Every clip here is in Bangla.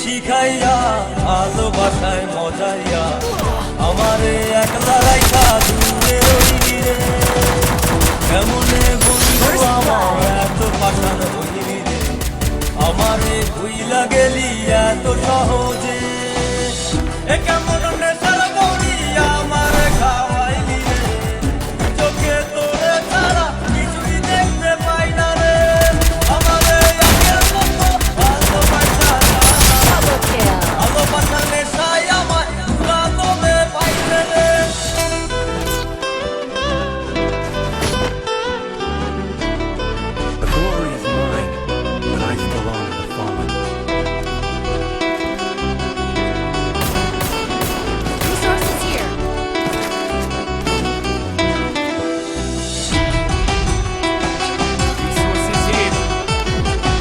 শিখাইয়া ভালোবাসায় মজাইয়া আমারে একলা রাইখা দূরে রইলি রে কেমনে বন্ধু আমার এত পাঠান হইলি রে আমারে ভুইলা গেলি এত সহজে এ কেমন নেশার বড়ি আমারে খাওয়াইলি রে চোখে তোরে ছাড়া কিছুই দেখতে পাই না রে আমারে আগের মতো ভালোবাসা Double kill. ভালোবাসার নেশায় আমার পুরা তোমে পাইলে রে The glory is mine, but I still honor the fallen. Resources here. Resources here.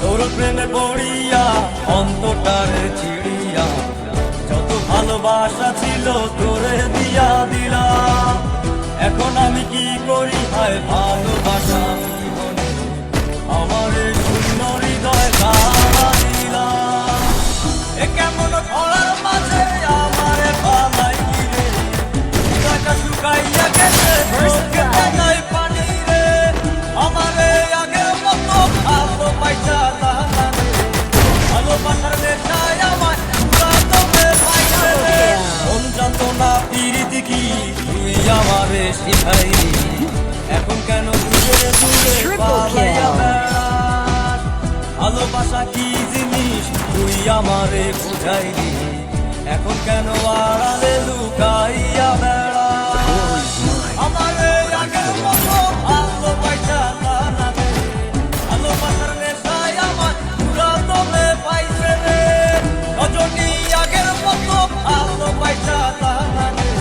তোর প্রেমে পড়িয়া অন্তটারে ছিড়িয়া যত ভালোবাসা ছিল তোরে দিয়া দিলাম এখন আমি কি করি হায় ভালোবাসা জীবনে আমারে শূন্য হৃদয় কারা দিলাম এ কেমন ঘোড়ার মাঝে আমারে পালাইলি রে হৃদয়টা শুকাইয়া গেছে চোখে নাই পানি রে আমারে আগের মতো ভালোবাসা তাহা রে ভালোবাসার নেশায় আমার পুরা তোমে পাইলে রে মন জানতো না পিরিতি কি তুই আমারে শিখাইলি এখন কেন দূরে দূরে Triple পালাইয়া kill. বেড়াস ভালোবাসা কি জিনিস তুই আমারে বুঝাইলি এখন কেন আড়ালে লুকাইয়া বেড়াস আমারে আগের মতো ভালোবাসা তাহা রে ভালোবাসার নেশায় আমার পুরা তোমে পাইছে রে রজনী আগের মতো ভালোবাসা তাহা রে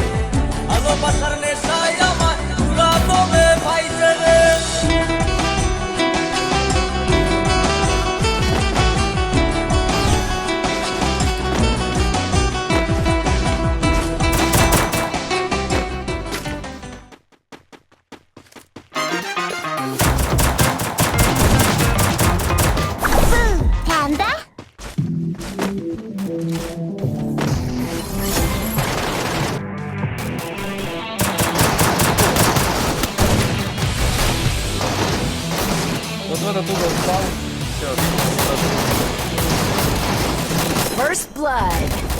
ভালোবাসার নেশায় আমার পুরা তোমে পাইছে রে Boom! Panda? Вот в этот угол встал. Все. First blood.